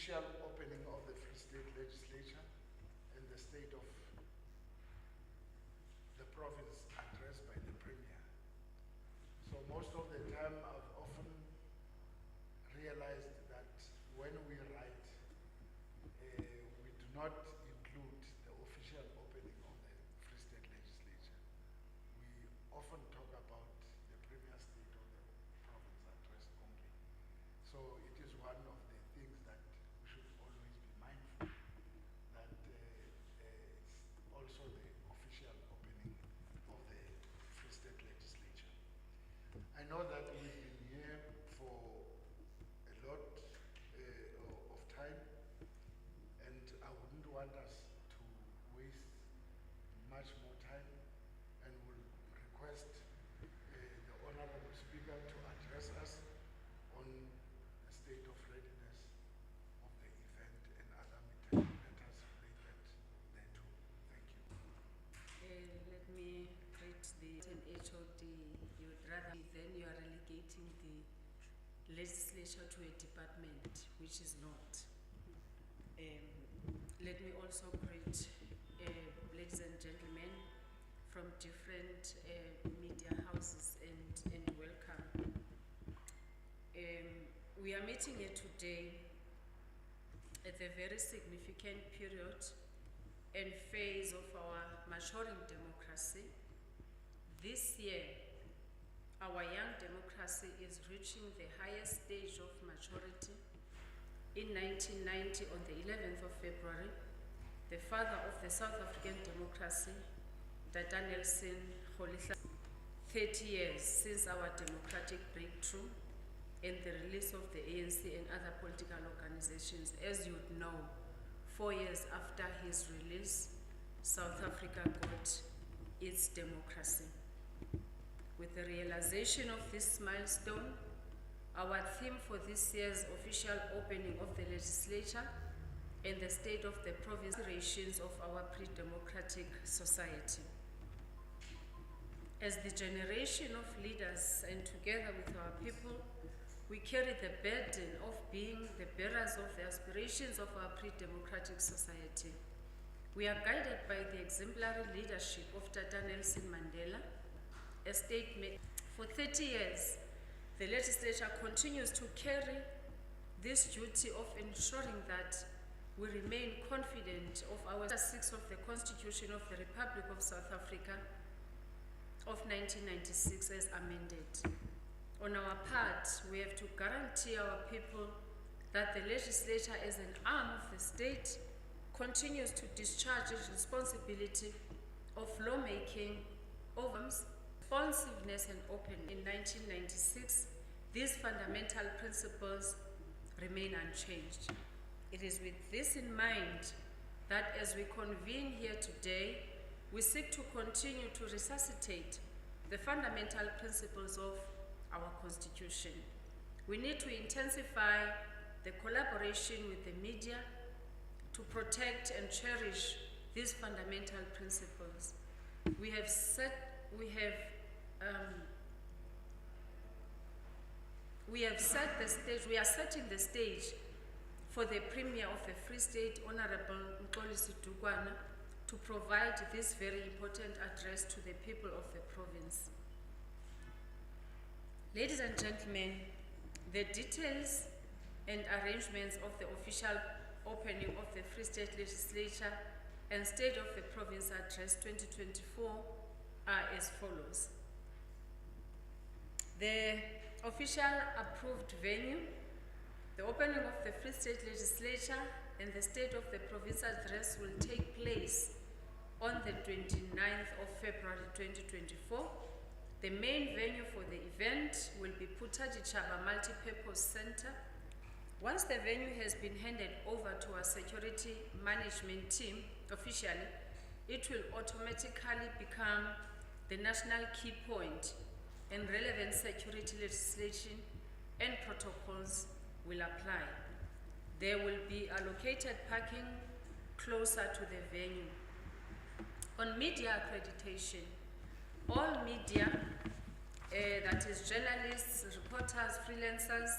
official opening of the Free State Legislature and the state of the province addressed by the Premier. So most of the time I've often realized that when we write, we do not include the official opening of the Free State Legislature. We often talk about the Premier State of the province address only. So it is one of the things that we should always be mindful that it's also the official opening of the Free State Legislature. I know that we've been here for a lot of time, and I wouldn't want us to waste much more time, and will request the Honorable Speaker to address us on the state of readiness of the event and other matters related thereto. Thank you. Let me greet the HOD. You would rather then you are relegating the legislature to a department, which is not. Let me also greet ladies and gentlemen from different media houses and welcome. We are meeting here today at a very significant period and phase of our maturing democracy. This year, our young democracy is reaching the highest stage of maturity. In 1990, on the 11th of February, the father of the South African democracy, Tata Nelson Rolihlahla, 30 years since our democratic breakthrough and the release of the ANC and other political organizations. As you would know, 4 years after his release, South Africa got its democracy. With the realization of this milestone, our theme for this year's official opening of the legislature and the state of the province of our pre-democratic society. As the generation of leaders and together with our people, we carry the burden of being the bearers of the aspirations of our pre-democratic society. We are guided by the exemplary leadership of Tata Nelson Mandela, a statesman. For 30 years, the legislature continues to carry this duty of ensuring that we remain confident of our Chapter 6 of the Constitution of the Republic of South Africa of 1996 as amended. On our part, we have to guarantee our people that the legislature as an arm of the state continues to discharge its responsibility of lawmaking over responsiveness and openness. In 1996, these fundamental principles remain unchanged. It is with this in mind that as we convene here today, we seek to continue to resuscitate the fundamental principles of our Constitution. We need to intensify the collaboration with the media to protect and cherish these fundamental principles. We are setting the stage for the Premier of the Free State, Honorable Mxolisi Dukwana, to provide this very important address to the people of the province. Ladies and gentlemen, the details and arrangements of the official opening of the Free State Legislature and State of the Province Address 2024 are as follows. The official approved venue, the opening of the Free State Legislature and the State of the Province Address will take place on the 29th of February 2024. The main venue for the event will be Putadichaba Multipurpose Center. Once the venue has been handed over to our security management team officially, it will automatically become the national key point, and relevant security legislation and protocols will apply. There will be allocated parking closer to the venue. On media accreditation, all media, that is journalists, reporters, freelancers,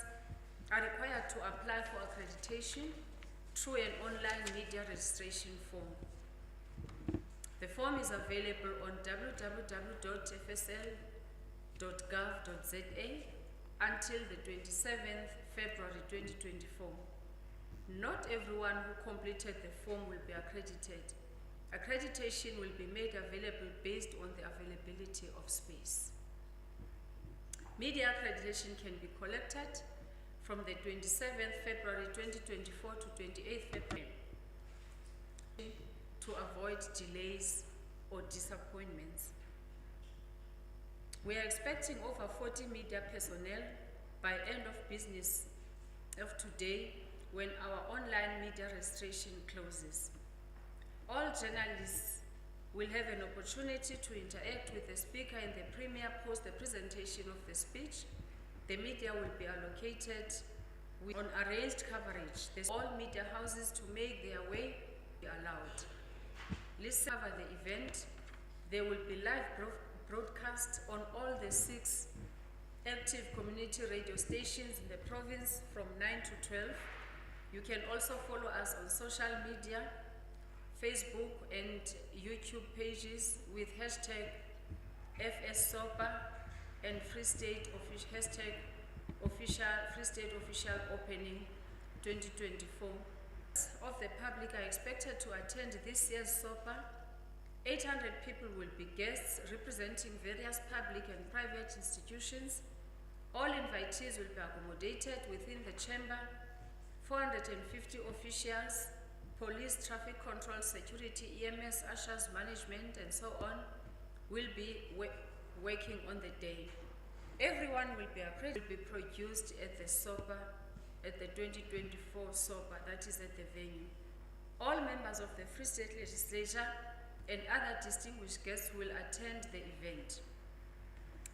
are required to apply for accreditation through an online media registration form. The form is available on www.fsl.gov.za until the 27th February 2024. Not everyone who completed the form will be accredited. Accreditation will be made available based on the availability of space. Media accreditation can be collected from the 27th February 2024 to 28th February to avoid delays or disappointments. We are expecting over 40 media personnel by end of business of today when our online media registration closes. All journalists will have an opportunity to interact with the speaker in the premiere post the presentation of the speech. The media will be allocated on arranged coverage. All media houses to make their way be allowed. Listen over the event. There will be live broadcast on all the 6 active community radio stations in the province from 9 to 12. You can also follow us on social media, Facebook and YouTube pages with hashtag FSSOPA and Free State hashtag Free State Official Opening 2024. Of the public are expected to attend this year's SOPA. 800 people will be guests representing various public and private institutions. All invitees will be accommodated within the chamber. 450 officials, police, traffic control, security, EMS, ushers, management, and so on will be working on the day. Everyone will be produced at the SOPA, at the 2024 SOPA, that is at the venue. All members of the Free State Legislature and other distinguished guests will attend the event.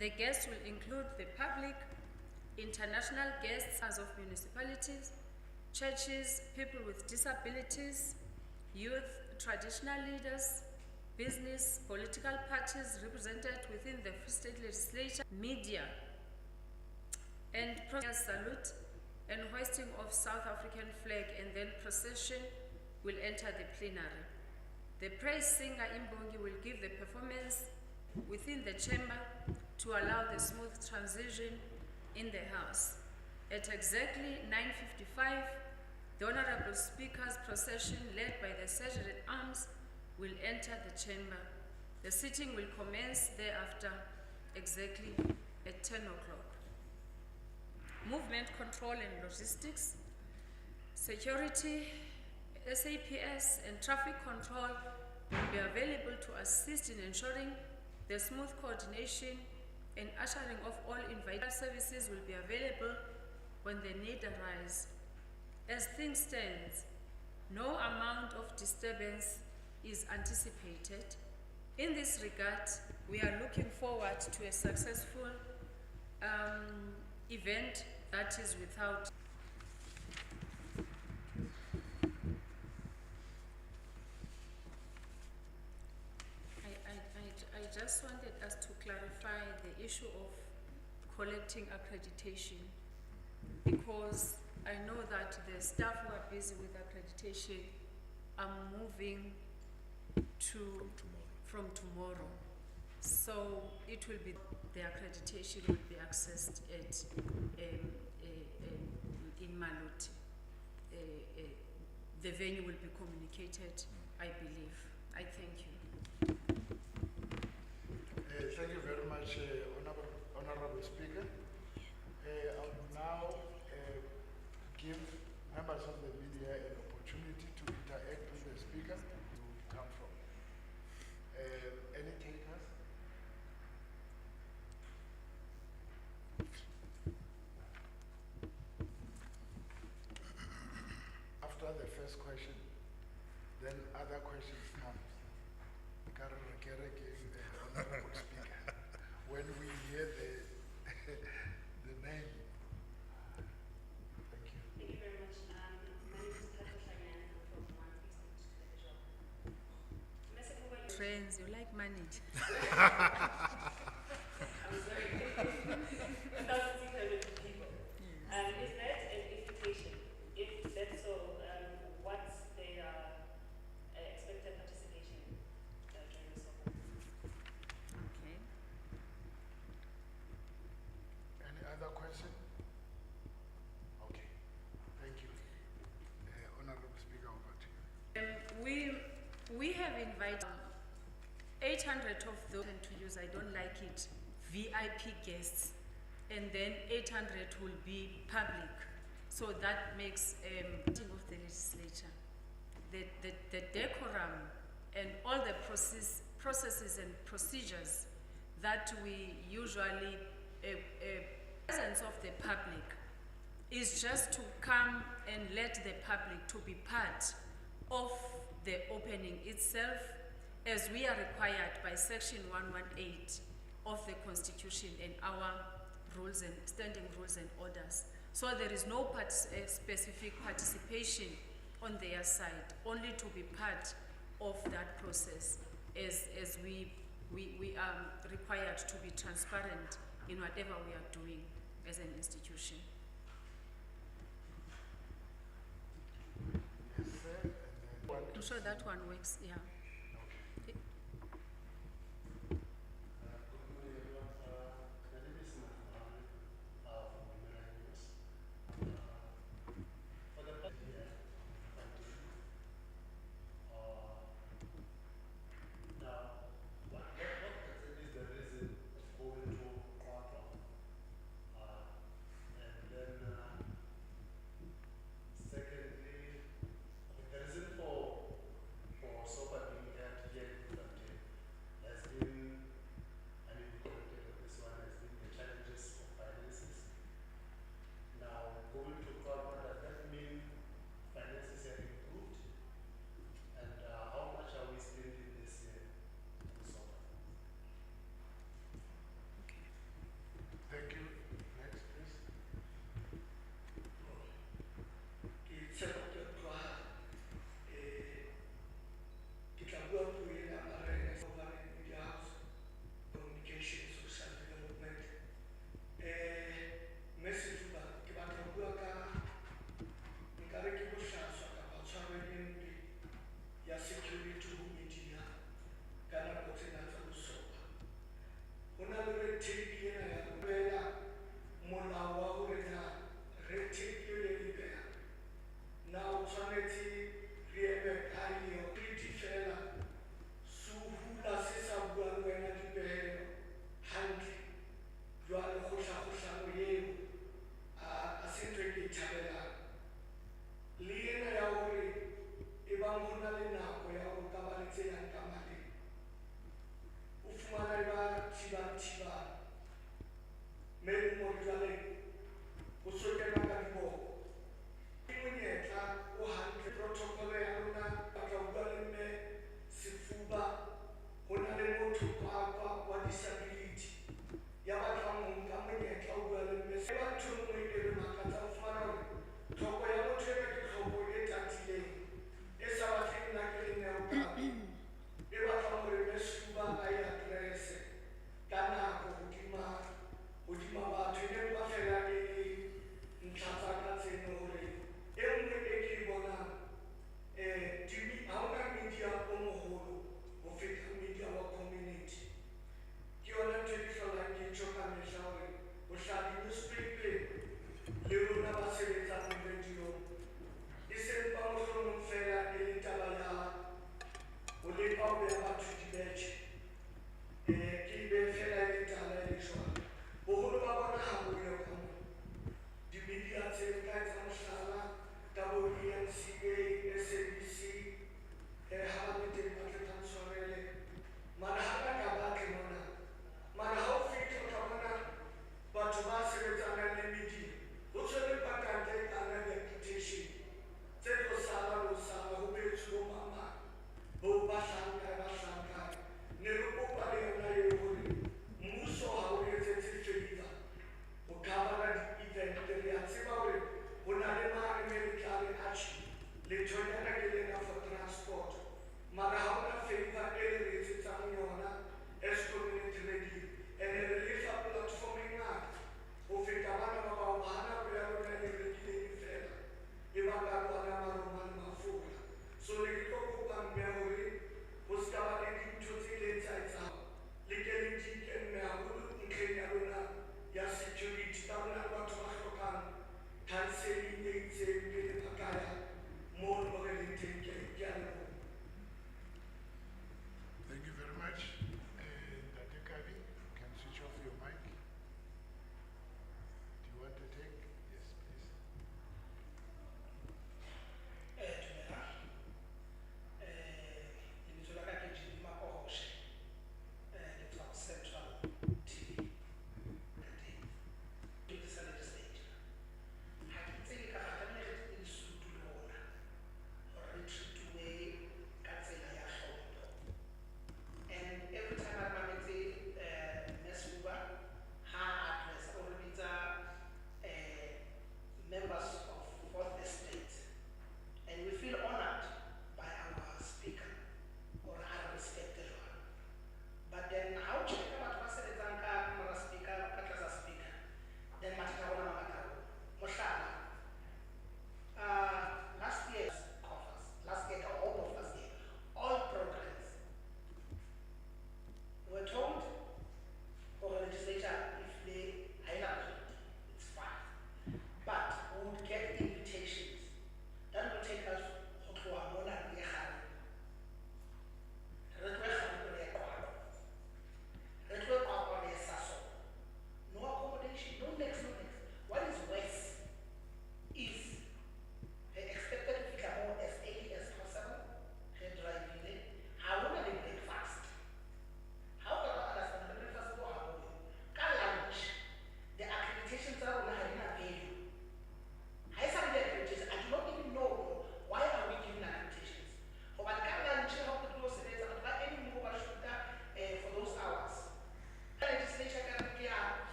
The guests will include the public, international guests of municipalities, churches, people with disabilities, youth, traditional leaders, business, political parties represented within the Free State Legislature, media, and salute and hoisting of South African flag, and then procession will enter the plenary. The praise singer Imbongi will give the performance within the chamber to allow the smooth transition in the house. At exactly 9:55, the Honorable Speaker's procession led by the Sergeant at Arms will enter the chamber. The sitting will commence thereafter exactly at 10 o'clock. Movement control and logistics, security, SAPS and traffic control will be available to assist in ensuring the smooth coordination and ushering of all invited. Services will be available when the need arises. As things stand, no amount of disturbance is anticipated. In this regard, we are looking forward to a successful event that is without. I just wanted us to clarify the issue of collecting accreditation, because I know that the staff who are busy with accreditation are moving from tomorrow. So it will be, the accreditation will be accessed at in Maluti. The venue will be communicated, I believe. I thank you. Thank you very much, Honorable Speaker. I will now give members of the media an opportunity to interact with the speaker who come from. Any takers? After the first question, then other questions come. Honorable Speaker, when we hear the name. Thank you. Thank you very much. My name is Kathleen. I'm from One Precinct. Friends, you like money. I'm sorry. 1,600 people. Is that an invitation? If that's so, invited 800 of those to use, I don't like it, VIP guests, and then 800 will be public. So that makes meeting of the legislature. The decorum and all the processes and procedures that we usually, presence of the public is just to come and let the public to be part of the opening itself, as we are required by section 118 of the Constitution and our rules and standing rules and orders. So there is no specific participation on their side, only to be part of that process, as we are required to be transparent in whatever we are doing as an institution. Yes, sir. And then I'm sure that one works, yeah. okay. Good morning, everyone. My name is Mohammed from Omega News. For the past year, now, what exactly is the reason of going to Quadro? And then, secondly, the reason for SOPA being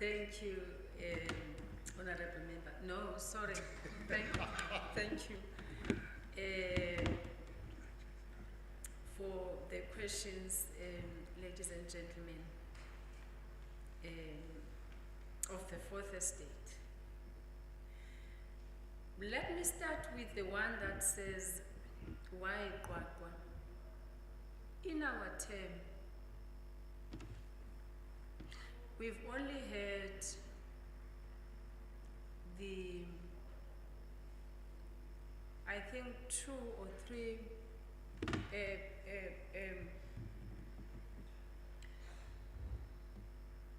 Thank you, Honorable Member. No, sorry. Thank you for the questions, ladies and gentlemen, of the Fourth Estate. Let me start with the one that says, why Kwakwa? In our term, we've only heard I think 2 or 3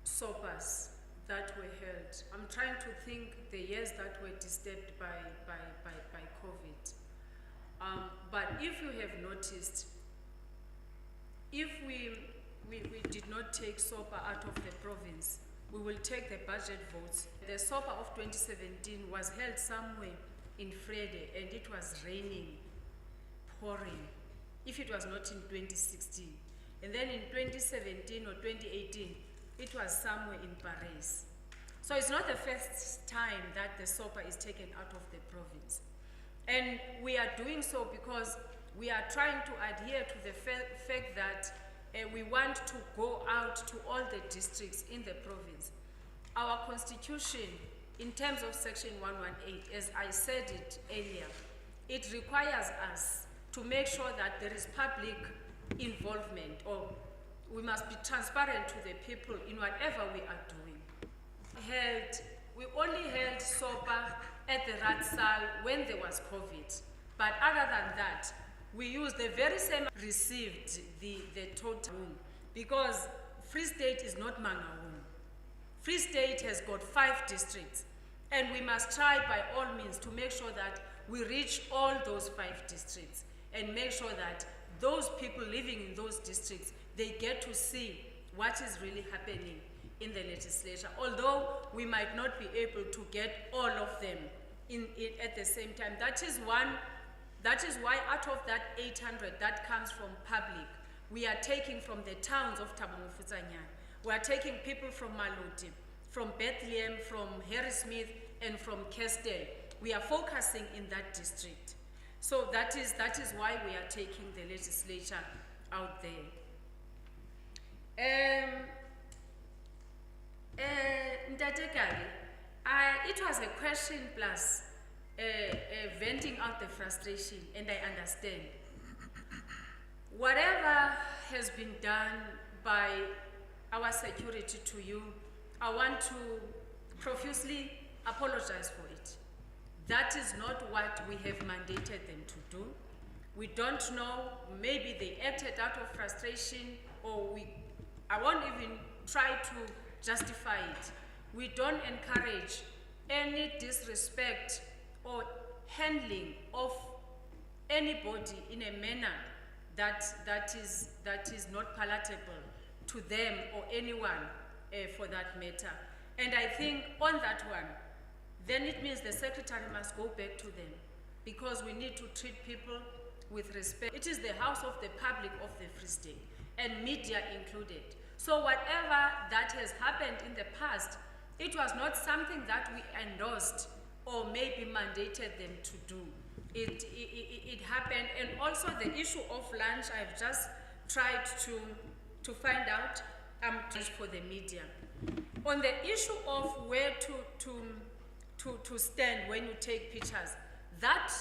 sopas that were held. I'm trying to think the years that were disturbed by COVID. But if you have noticed, if we did not take SOPA out of the province, we will take the budget votes. The SOPA of 2017 was held somewhere in Frede, and it was raining, pouring, if it was not in 2016. And then in 2017 or 2018, it was somewhere in Paris. So it's not the first time that the SOPA is taken out of the province. And we are doing so because we are trying to adhere to the fact that we want to go out to all the districts in the province. Our constitution, in terms of section 118, as I said it earlier, it requires us to make sure that there is public involvement, or we must be transparent to the people in whatever we are doing. We only held SOPA at the RAADSAAL when there was COVID, but other than that, we used the very same received the total room, because Free State is not Mangaung. Free State has got 5 districts, and we must try by all means to make sure that we reach all those 5 districts and make sure that those people living in those districts, they get to see what is really happening in the legislature, although we might not be able to get all of them at the same time. That is why out of that 800 that comes from public, we are taking from the towns of Tabamofutsanyan. We are taking people from Maloti, from Bethlehem, from Harrismith, and from Kestel. We are focusing in that district. So that is why we are taking the legislature out there. Ntatekali, it was a question plus venting out the frustration, and I understand. Whatever has been done by our security to you, I want to profusely apologize for it. That is not what we have mandated them to do. We don't know, maybe they acted out of frustration, or I won't even try to justify it. We don't encourage any disrespect or handling of anybody in a manner that is not palatable to them or anyone for that matter. And I think on that one, then it means the secretary must go back to them, because we need to treat people with respect. It is the house of the public of the Free State, and media included. So whatever that has happened in the past, it was not something that we endorsed or maybe mandated them to do. It happened. And also the issue of lunch, I've just tried to find out for the media. On the issue of where to stand when you take pictures, that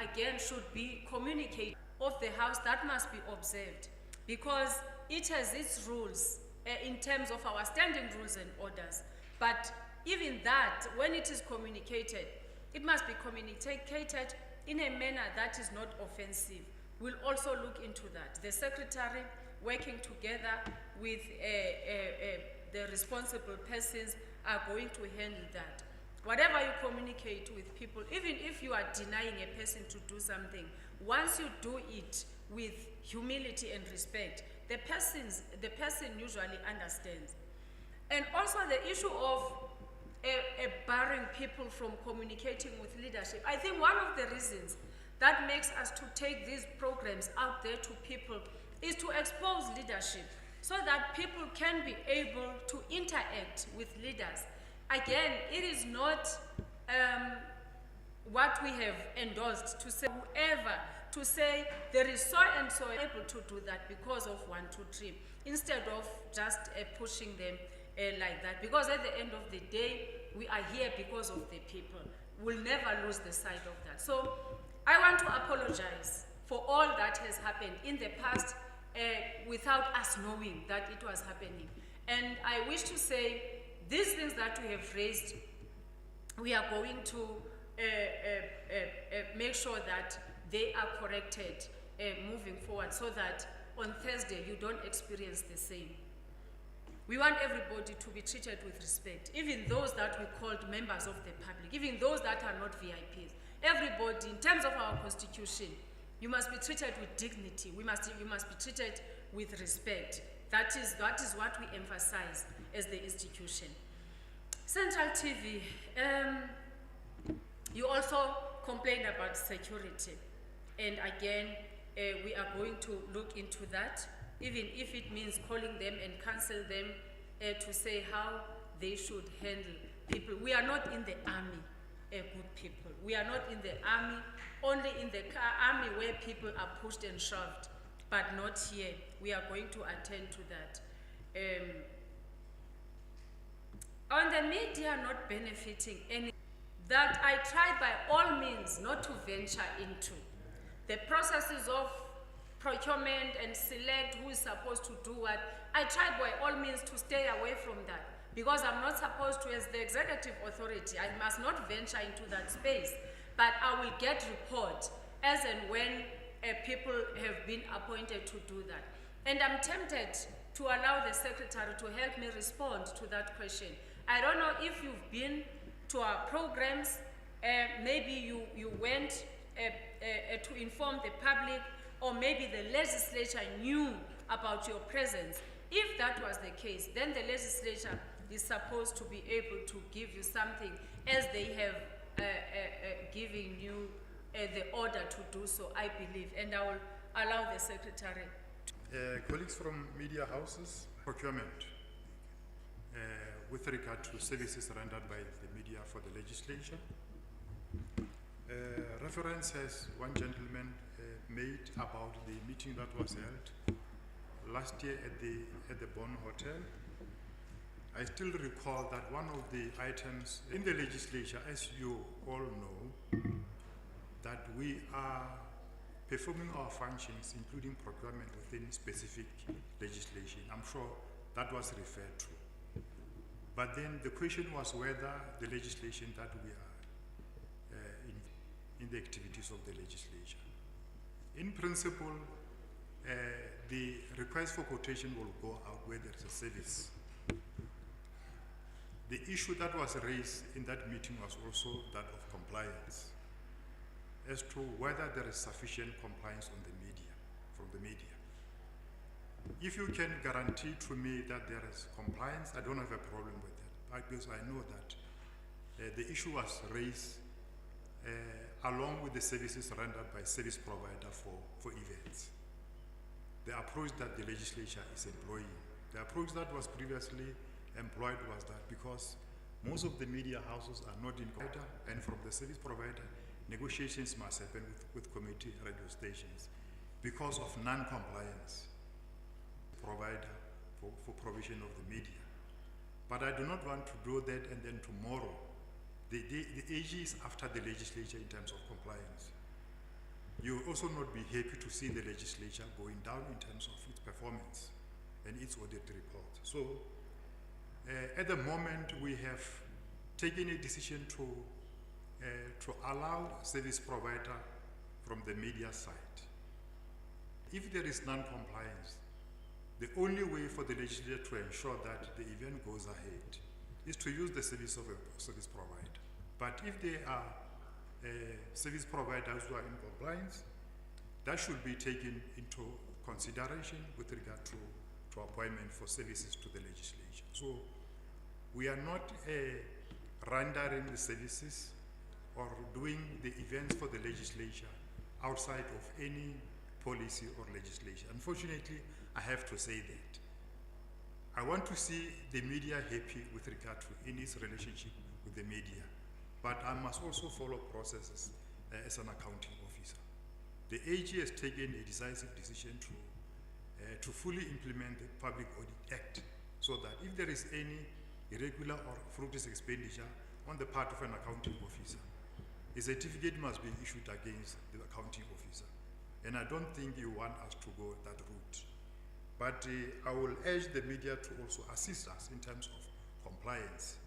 again should be communicated of the house. That must be observed, because it has its rules in terms of our standing rules and orders. But even that, when it is communicated, it must be communicated in a manner that is not offensive. We'll also look into that. The secretary, working together with the responsible persons, are going to handle that. Whatever you communicate with people, even if you are denying a person to do something, once you do it with humility and respect, the person usually understands. And also the issue of barring people from communicating with leadership. I think one of the reasons that makes us to take these programs out there to people is to expose leadership, so that people can be able to interact interact with leaders. Again, it is not what we have endorsed to say whoever to say there is so and so able to do that because of 1, 2, 3, instead of just pushing them like that. Because at the end of the day, we are here because of the people. We'll never lose the sight of that. So I want to apologize for all that has happened in the past without us knowing that it was happening. And I wish to say these things that we have raised, we are going to make sure that they are corrected moving forward, so that on Thursday you don't experience the same. We want everybody to be treated with respect, even those that we called members of the public, even those that are not VIPs. Everybody, in terms of our constitution, you must be treated with dignity. You must be treated with respect. That is what we emphasize as the institution. Central TV, you also complained about security. And again, we are going to look into that, even if it means calling them and counsel them to say how they should handle people. We are not in the army, good people. We are not in the army, only in the army where people are pushed and shoved, but not here. We are going to attend to that. On the media not benefiting any, that I try by all means not to venture into. The processes of procurement and select who is supposed to do what, I try by all means to stay away from that, because I'm not supposed to, as the executive authority, I must not venture into that space, but I will get report as and when people have been appointed to do that. And I'm tempted to allow the secretary to help me respond to that question. I don't know if you've been to our programs, maybe you went to inform the public, or maybe the legislature knew about your presence. If that was the case, then the legislature is supposed to be able to give you something, as they have given you the order to do so, I believe. And I will allow the secretary. Colleagues from media houses, procurement, with regard to services rendered by the media for the legislature. Reference has one gentleman made about the meeting that was held last year at the Bonn Hotel. I still recall that one of the items in the legislature, as you all know, that we are performing our functions, including procurement, within specific legislation. I'm sure that was referred to. But then the question was whether the legislation that we are in the activities of the legislature. In principle, the request for quotation will go out where there is a service. The issue that was raised in that meeting was also that of compliance, as to whether there is sufficient compliance on the media, from the media. If you can guarantee to me that there is compliance, I don't have a problem with that, because I know that the issue was raised along with the services rendered by service provider for events. The approach that the legislature is employing, the approach that was previously employed was that because most of the media houses are not in provider, and from the service provider, negotiations must happen with community radio stations because of non-compliance provider for provision of the media. But I do not want to do that and then tomorrow the AG is after the legislature in terms of compliance. You will also not be happy to see the legislature going down in terms of its performance and its audit report. So at the moment we have taken a decision to allow service provider from the media side. If there is non-compliance, the only way for the legislature to ensure that the event goes ahead is to use the service of a service provider. But if they are service providers who are in compliance, that should be taken into consideration with regard to appointment for services to the legislature. So we are not rendering the services or doing the events for the legislature outside of any policy or legislation. Unfortunately, I have to say that. I want to see the media happy with regard to in its relationship with the media, but I must also follow processes as an accounting officer. The AG has taken a decisive decision to fully implement the Public Audit Act, so that if there is any irregular or fruitless expenditure on the part of an accounting officer, a certificate must be issued against the accounting officer. And I don't think you want us to go that route. But I will urge the media to also assist us in terms of compliance.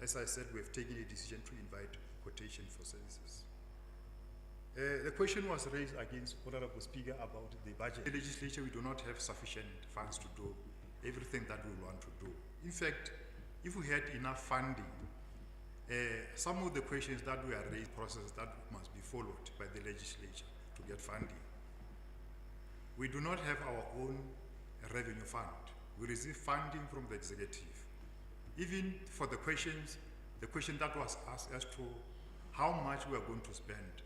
As I said, we have taken a decision to invite quotation for services. The question was raised against Honorable Speaker about the budget. The legislature, we do not have sufficient funds to do everything that we want to do. In fact, if we had enough funding, some of the questions that we are raised, process that must be followed by the legislature to get funding. We do not have our own revenue fund. We receive funding from the executive. Even for the question that was asked as to how much we are going to spend,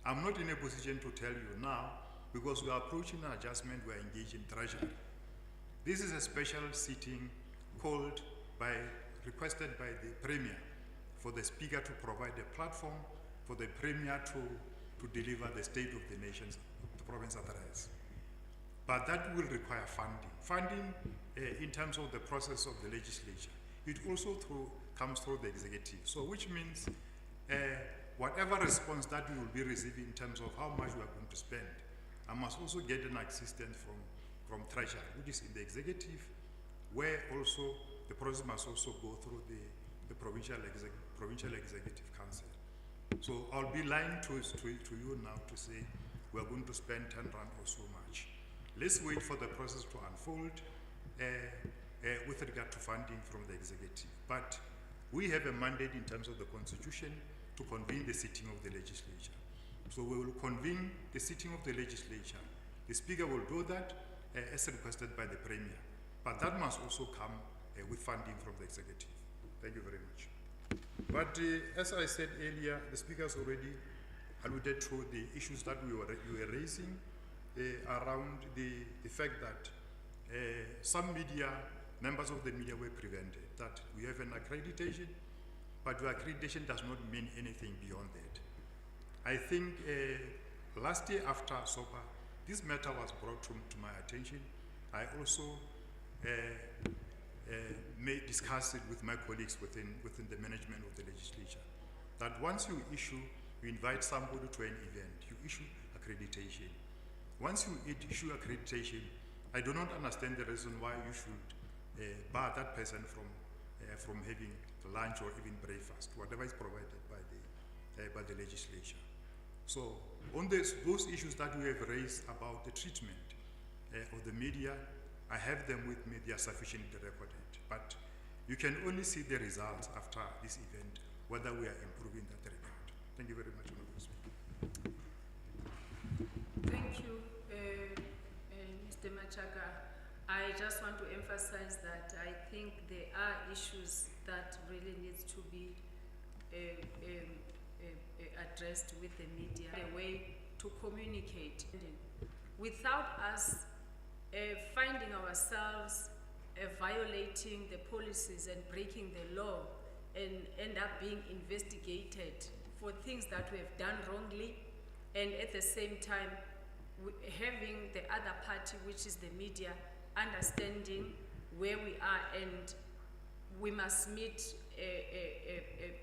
I'm not in a position to tell you now, because we are approaching an adjustment, we are engaged in treasury. This is a special sitting called requested by the Premier for the Speaker to provide a platform for the Premier to deliver the State of the Nation's province address. But that will require funding. Funding in terms of the process of the legislature. It also comes through the executive. So which means whatever response that we will be receiving in terms of how much we are going to spend, I must also get an assistance from Treasury, which is in the executive, where also the process must also go through the provincial executive council. So I'll be lying to you now to say we are going to spend 10 rand or so much. Let's wait for the process to unfold with regard to funding from the executive. But we have a mandate in terms of the constitution to convene the sitting of the legislature. So we will convene the sitting of the legislature. The Speaker will do that as requested by the Premier. But that must also come with funding from the executive. Thank you very much. But as I said earlier, the Speaker has already alluded to the issues that we were raising around the fact that some members of the media were prevented, that we have an accreditation, but the accreditation does not mean anything beyond that. I think last year after SOPA, this matter was brought to my attention. I also may discuss it with my colleagues within the management of the legislature, that once you invite somebody to an event, you issue accreditation. Once you issue accreditation, I do not understand the reason why you should bar that person from having lunch or even breakfast, whatever is provided by the legislature. So on those issues that we have raised about the treatment of the media, I have them with me, they are sufficiently recorded. But you can only see the results after this event, whether we are improving that regard. Thank you very much, Honorable Speaker. Thank you, Mr. Machaka. I just want to emphasize that I think there are issues that really needs to be addressed with the media, a way to communicate. Without us finding ourselves violating the policies and breaking the law and end up being investigated for things that we have done wrongly, and at the same time having the other party, which is the media, understanding where we are and we must meet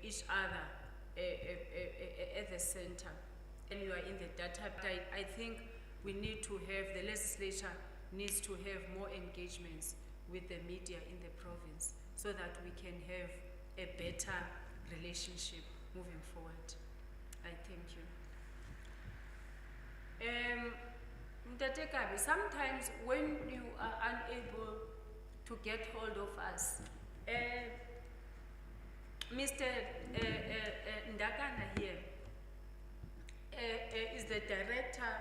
each other at the center. And you are in the data. I think we need to have, the legislature needs to have more engagements with the media in the province so that we can have a better relationship moving forward. I thank you. Mtate Kabi, sometimes when you are unable to get hold of us, Mr. Ndakana here is the director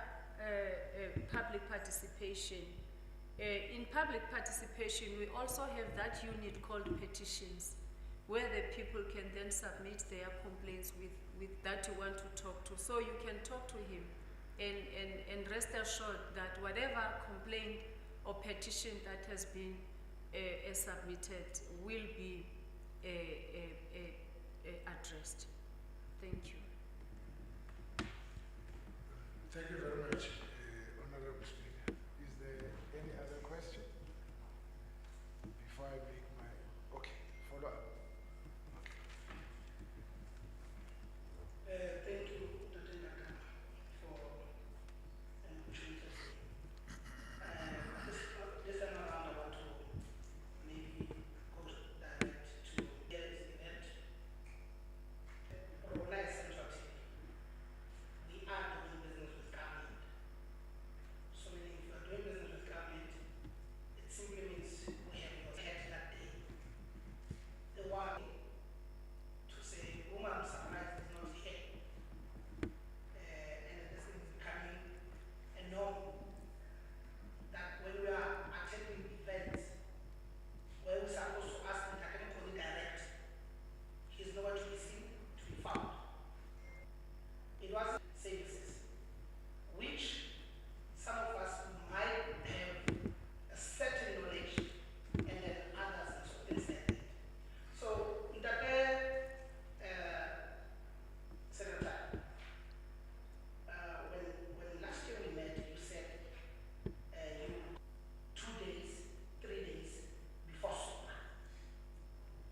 public participation. In public participation, we also have that unit called petitions, where the people can then submit their complaints with that you want to talk to. So you can talk to him and rest assured that whatever complaint or petition that has been as submitted will be addressed. Thank you. Thank you very much, Honorable Speaker. Is there any other question? Before I make my, okay, follow up. Thank you, Dr. Nakama, for an opportunity. This time around, I want to maybe go direct to this event. Organize central team. We are doing business with government. So meaning if you are doing business with government, it simply means we have your head that day. The one to say, woman surprise is not here. And this is becoming a norm that when we are attending events where we're supposed to ask the academic direct, he's nowhere to be seen, to be found. It was services, which some of us might have a certain knowledge and then others so instead. So, Secretary, when last year we met, you said you 2 days, 3 days before SOPA.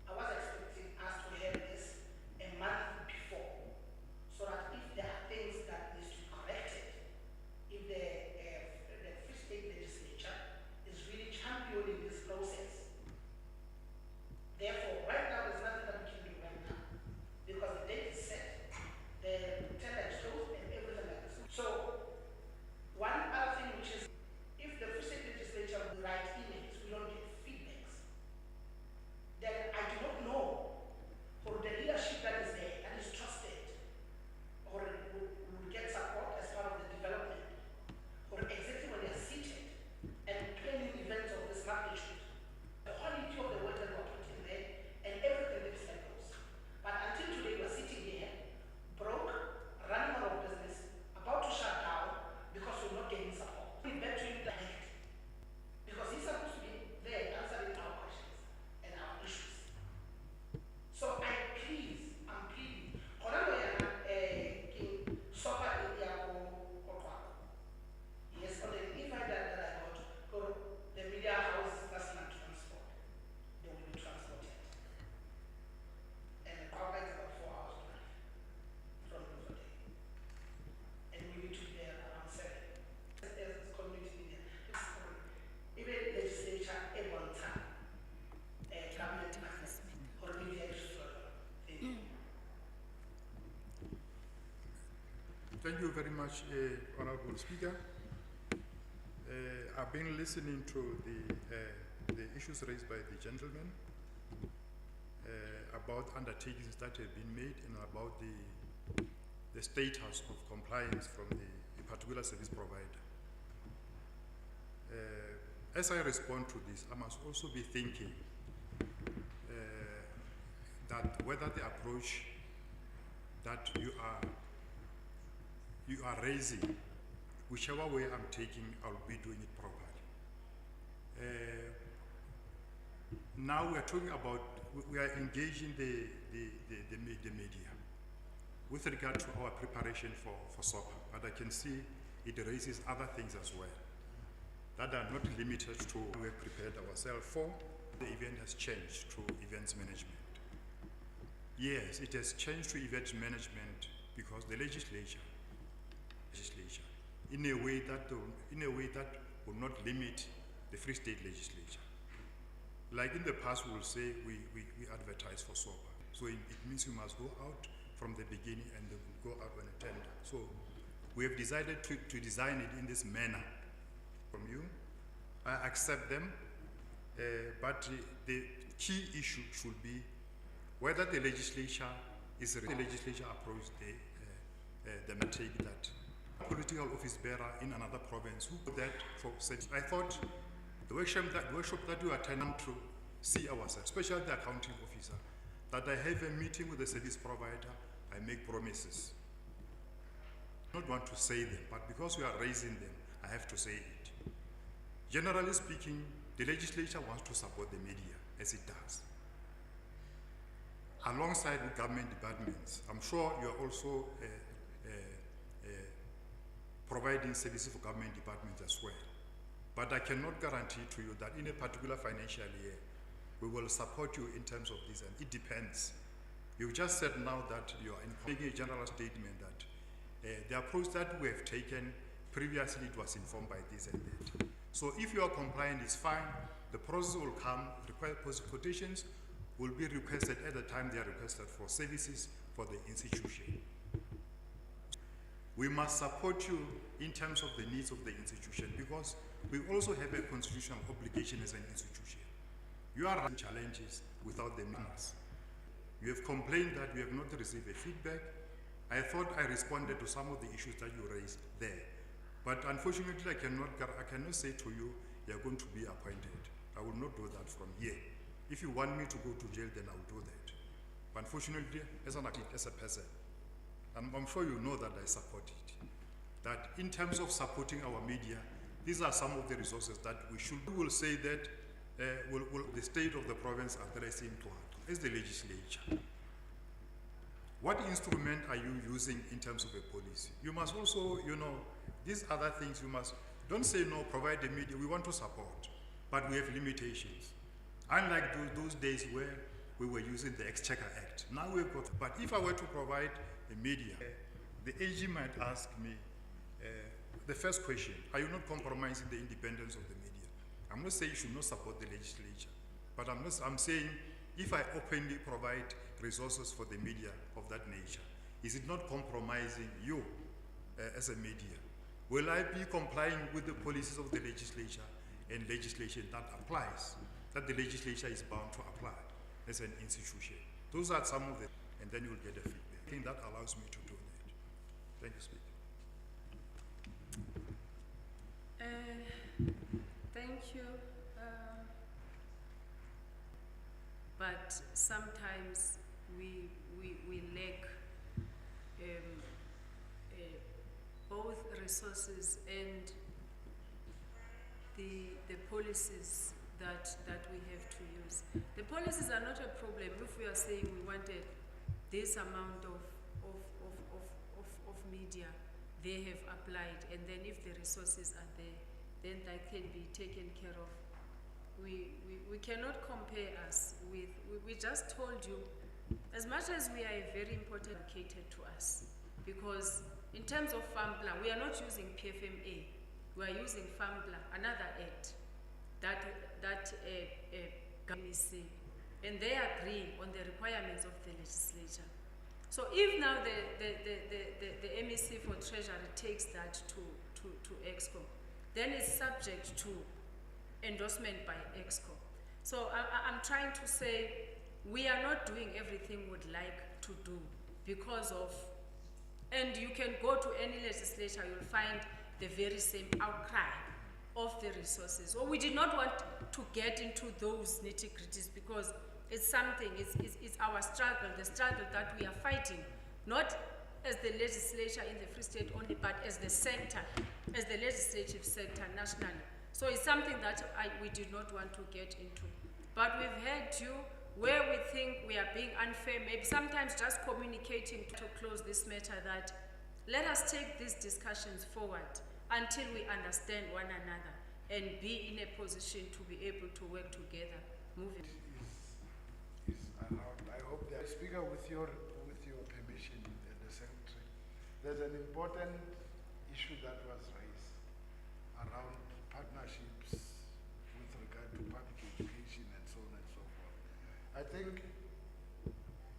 I was expecting us to have this a month before, so that if there are things that needs to be corrected, if the Free State Legislature is really championing this process. Therefore, right now there's nothing that we can do right now, because the date is set, the tender is closed, and everything like this. So, one other thing which is, if the Free State Legislature will write emails, we don't get feedbacks, then I do not know for the leadership that is there, that is trusted, or will get support as part of the development, or exactly when they are seated and planning events of this magnitude. The quality of the work that we're putting there and everything that is goes. But until today, we're sitting here, broke, running out of business, about to shut down because we're not getting support. We back to him direct, because he's supposed to be there answering our questions and our issues. So I'm pleading, Konano yana King Sopa Yako Otwako. Yes, on the invite that I got, go the media house national transport. They will be transported. And the power is about 4 hours drive from Bloemfontein. And we need to be there around 7. As community media, even legislature at one time, government matters, or media issues. Thank you. Thank you very much, Honorable Speaker. I've been listening to the issues raised by the gentleman about undertakings that have been made and about the status of compliance from the particular service provider. As I respond to this, I must also be thinking that whether the approach that you are raising, whichever way I'm taking, I'll be doing it properly. Now we are talking about, we are engaging the media with regard to our preparation for SOPA, but I can see it raises other things as well that are not limited to what we have prepared ourselves for. The event has changed to events management. Yes, it has changed to event management because the legislature in a way that will not limit the Free State Legislature. Like in the past, we will say we advertise for SOPA. So it means you must go out from the beginning and then go out on a tender. So we have decided to design it in this manner from you. I accept them, but the key issue should be whether the legislature approached the mistake that political office bearer in another province who put that for such. I thought the workshop that you attended to see ourselves, especially the accounting officer, that I have a meeting with the service provider, I make promises. I don't want to say them, but because we are raising them, I have to say it. Generally speaking, The legislature wants to support the media, as it does. Alongside with government departments, I'm sure you're also providing services for government departments as well. But I cannot guarantee to you that in a particular financial year, we will support you in terms of this, and it depends. You just said now that you are making a general statement that the approach that we have taken previously, it was informed by this and that. So if you are compliant, it's fine. The process will come, quotations will be requested at the time they are requested for services for the institution. We must support you in terms of the needs of the institution, because we also have a constitutional obligation as an institution. You are having challenges without the means. You have complained that you have not received a feedback. I thought I responded to some of the issues that you raised there. But unfortunately, I cannot say to you, you are going to be appointed. I will not do that from here. If you want me to go to jail, then I will do that. But unfortunately, as a person, and I'm sure you know that I support it, that in terms of supporting our media, these are some of the resources that we will say that the state of the province addressing to as the legislature. What instrument are you using in terms of a policy? You must also, these other things you must, don't say no, provide the media, we want to support, but we have limitations. Unlike those days where we were using the Exchequer Act. Now we've got, but if I were to provide the media, the AG might ask me, the first question, are you not compromising the independence of the media? I'm not saying you should not support the legislature, but I'm saying if I openly provide resources for the media of that nature, is it not compromising you as a media? Will I be complying with the policies of the legislature and legislation that applies, that the legislature is bound to apply as an institution? Those are some of the, and then you'll get a feedback. I think that allows me to do that. Thank you, Speaker. Thank you. But sometimes we lack both resources and the policies that we have to use. The policies are not a problem if we are saying we wanted this amount of media, they have applied, and then if the resources are there, then that can be taken care of. We cannot compare us with, we just told you, as much as we are very important catered to us, because in terms of FAMPLA, we are not using PFMA, we are using FAMPLA, another act that MEC, and they agree on the requirements of the legislature. So if now the MEC for Treasury takes that to EXCO, then it's subject to endorsement by EXCO. So I'm trying to say we are not doing everything we'd like to do because of, and you can go to any legislature, you'll find the very same outcry of the resources. So we did not want to get into those nitty-gritties because it's something, it's our struggle, the struggle that we are fighting, not as the legislature in the Free State only, but as the sector, as the legislative sector nationally. So it's something that we did not want to get into. But we've heard you where we think we are being unfair, maybe sometimes just communicating to close this matter that let us take these discussions forward until we understand one another and be in a position to be able to work together, moving. Is around. I hope that Speaker, with your permission, the Secretary, there's an important issue that was raised around partnerships with regard to public education and so on and so forth. I think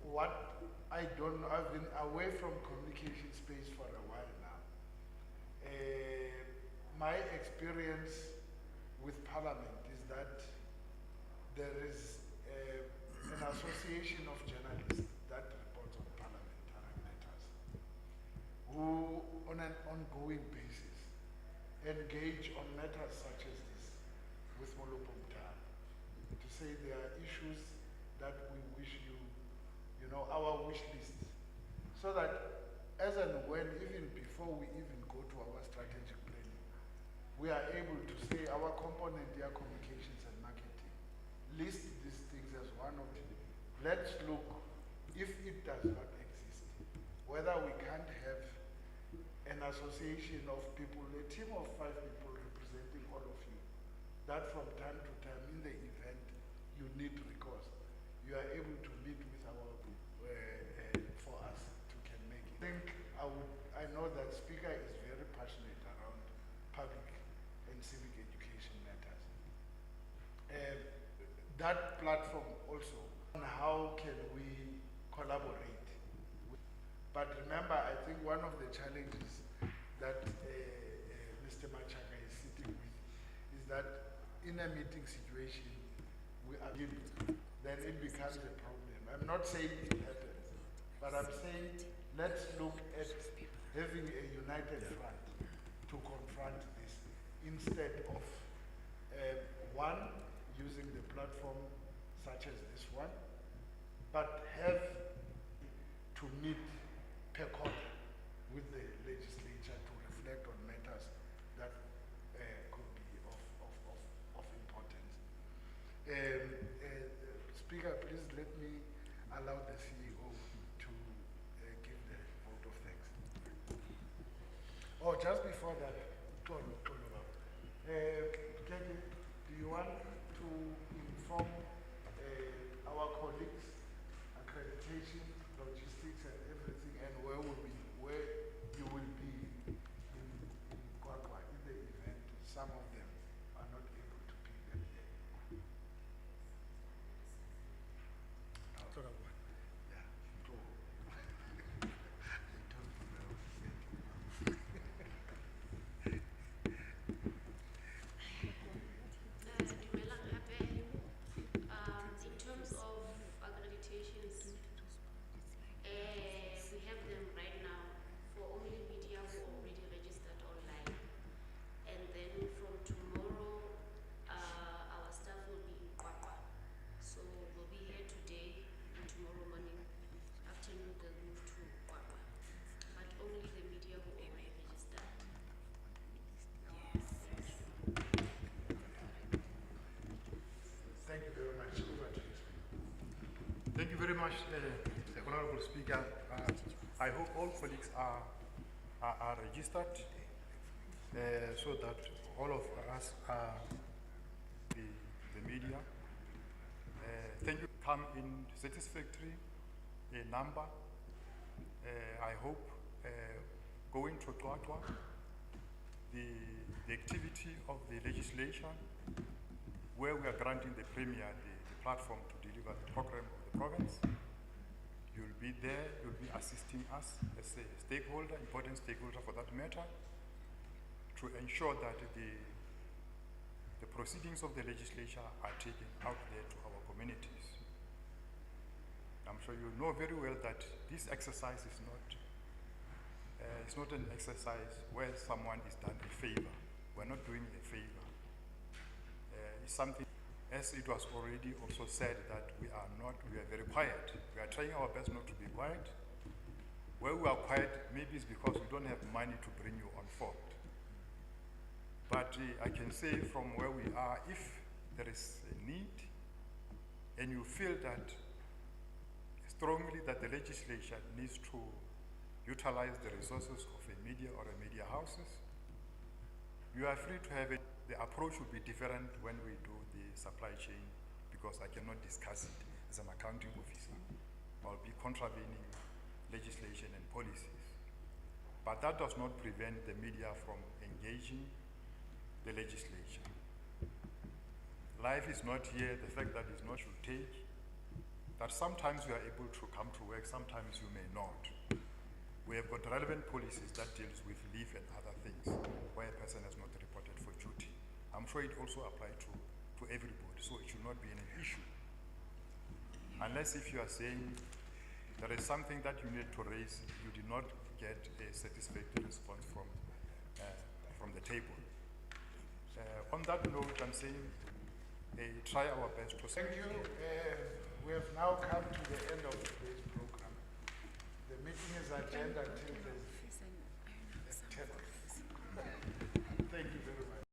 what I don't know, I've been away from communication space for a while now. My experience with Parliament is that there is an association of journalists that reports on parliamentary matters who, on an ongoing basis, engage on matters such as this with Molopomtar to say there are issues that we wish our wish list, so that as and when, even before we even go to our strategic planning, we are able to say our component here, communications and marketing, list these things as one of the, let's look if it does not exist, whether we can't have an association of people, a team of 5 people representing all of you, that from time to time in the event you need recourse, you are able to meet with our for us to can make it. I know that speaker is very passionate around public and civic education matters. That platform also, on how can we collaborate? But remember, I think one of the challenges that Mr. Machaka is sitting with is that in a meeting situation, we are then it becomes a problem. I'm not saying it happens, but I'm saying let's look at having a united front to confront this instead of one, using the platform such as this one, but have to meet per quarter with the legislature to reflect on matters that could be of importance. Speaker, please let me allow the CEO to give the vote of thanks. Oh, just before that, Keke, do you want to inform our colleagues, accreditation, logistics, and everything, and where you will be in Kwakwa in the event some of them are not able to be there? Yeah. Dumelang hape. In terms of accreditations, we have them right now for only media who are already registered online. And then from tomorrow, our staff will be in Kwakwa. So we'll be here today and tomorrow morning. Afternoon, they'll move to Kwakwa. But only the media who are already registered. Thank you very much. Over to you. Thank you very much, the Honorable Speaker. I hope all colleagues are registered so that all of us are the media. Thank you. Come in satisfactory number. I hope going to Twatwa, the activity of the legislation, where we are granting the Premier the platform to deliver the program of the province. You'll be there, you'll be assisting us as a stakeholder, important stakeholder for that matter, to ensure that the proceedings of the legislature are taken out there to our communities. I'm sure you know very well that this exercise is not it's not an exercise where someone is done a favor. We're not doing a favor. It's something, as it was already also said, that we are very quiet. We are trying our best not to be quiet. Where we are quiet, maybe it's because we don't have money to bring you on board. But I can say from where we are, if there is a need, and you feel that strongly that the legislature needs to utilize the resources of a media or a media houses, you are free to have it. The approach will be different when we do the supply chain, because I cannot discuss it as an accounting officer. I'll be contravening legislation and policies. But that does not prevent the media from engaging the legislature. Life is not here, the fact that it's not should take, that sometimes you are able to come to work, sometimes you may not. We have got relevant policies that deals with leave and other things where a person has not reported for duty. I'm sure it also applies to everybody, so it should not be an issue. Unless if you are saying there is something that you need to raise, you did not get a satisfactory response from the table. On that note, I'm saying try our best to... Thank you. We have now come to the end of today's program. The meeting is adjourned until the 10th. Thank you very much.